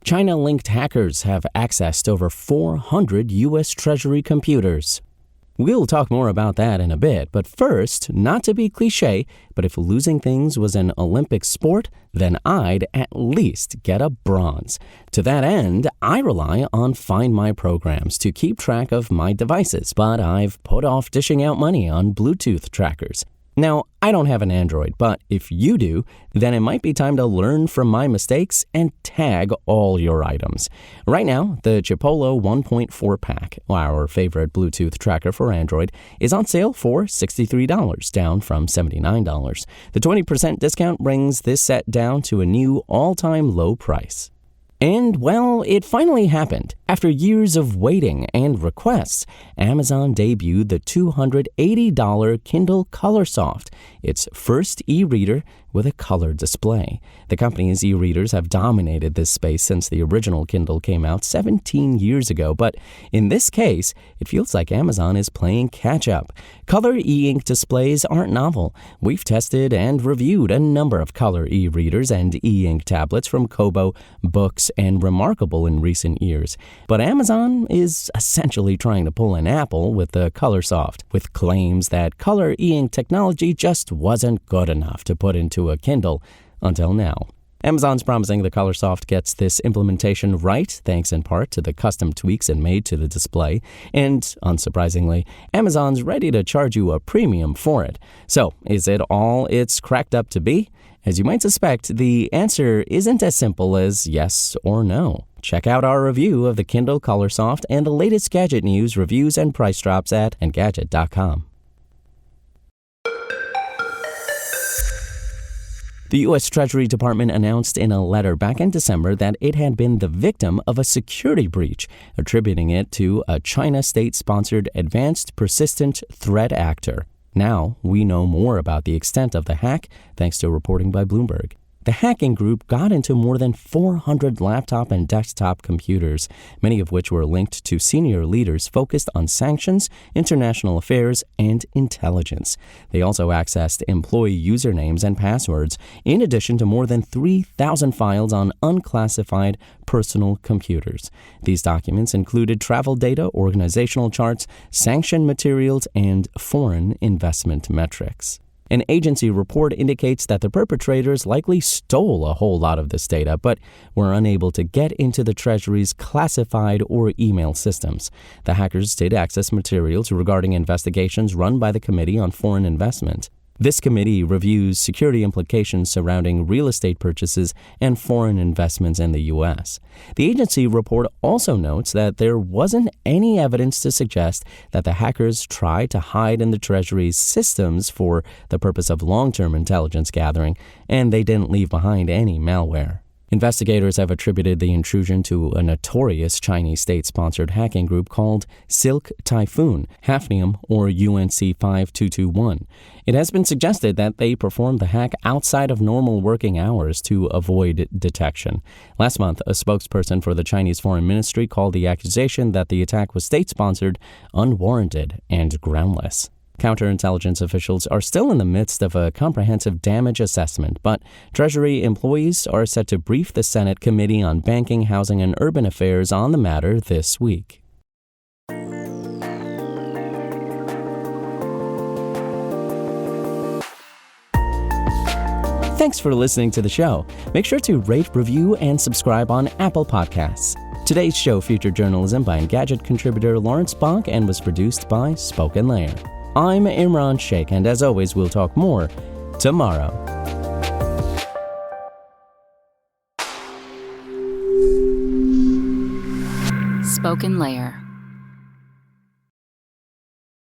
China-linked hackers have accessed over 400 US Treasury computers. We'll talk more about that in a bit, but first, not to be cliche, but if losing things was an Olympic sport, then I'd at least get a bronze. To that end, I rely on Find My programs to keep track of my devices, but I've put off dishing out money on Bluetooth trackers. Now, I don't have an Android, but if you do, then it might be time to learn from my mistakes and tag all your items. Right now, the Chipolo 1.4 pack, our favorite Bluetooth tracker for Android, is on sale for $63, down from $79. The 20% discount brings this set down to a new all-time low price. And, well, it finally happened. After years of waiting and requests, Amazon debuted the $280 Kindle ColorSoft, its first e-reader with a color display. The company's e-readers have dominated this space since the original Kindle came out 17 years ago, but in this case, it feels like Amazon is playing catch-up. Color e-ink displays aren't novel. We've tested and reviewed a number of color e-readers and e-ink tablets from Kobo, Books, and Remarkable in recent years. But Amazon is essentially trying to pull an Apple with the ColorSoft, with claims that color e-ink technology just wasn't good enough to put into a Kindle until now. Amazon's promising the ColorSoft gets this implementation right, thanks in part to the custom tweaks it made to the display. And, unsurprisingly, Amazon's ready to charge you a premium for it. So, is it all it's cracked up to be? As you might suspect, the answer isn't as simple as yes or no. Check out our review of the Kindle ColorSoft and the latest gadget news, reviews, and price drops at Engadget.com. The U.S. Treasury Department announced in a letter back in December that it had been the victim of a security breach, attributing it to a China state-sponsored Advanced Persistent Threat Actor. Now, we know more about the extent of the hack thanks to reporting by Bloomberg. The hacking group got into more than 400 laptop and desktop computers, many of which were linked to senior leaders focused on sanctions, international affairs, and intelligence. They also accessed employee usernames and passwords, in addition to more than 3,000 files on unclassified personal computers. These documents included travel data, organizational charts, sanction materials, and foreign investment metrics. An agency report indicates that the perpetrators likely stole a whole lot of this data, but were unable to get into the Treasury's classified or email systems. The hackers did access materials regarding investigations run by the Committee on Foreign Investment. This committee reviews security implications surrounding real estate purchases and foreign investments in the U.S. The agency report also notes that there wasn't any evidence to suggest that the hackers tried to hide in the Treasury's systems for the purpose of long-term intelligence gathering, and they didn't leave behind any malware. Investigators have attributed the intrusion to a notorious Chinese state-sponsored hacking group called Silk Typhoon, Hafnium, or UNC 5221. It has been suggested that they performed the hack outside of normal working hours to avoid detection. Last month, a spokesperson for the Chinese Foreign Ministry called the accusation that the attack was state-sponsored unwarranted and groundless. Counterintelligence officials are still in the midst of a comprehensive damage assessment, but Treasury employees are set to brief the Senate Committee on Banking, Housing, and Urban Affairs on the matter this week. Thanks for listening to the show. Make sure to rate, review, and subscribe on Apple Podcasts. Today's show featured journalism by Engadget contributor Lawrence Bonk and was produced by Spoken Layer. I'm Imran Sheikh, and as always, we'll talk more tomorrow. Spoken Layer.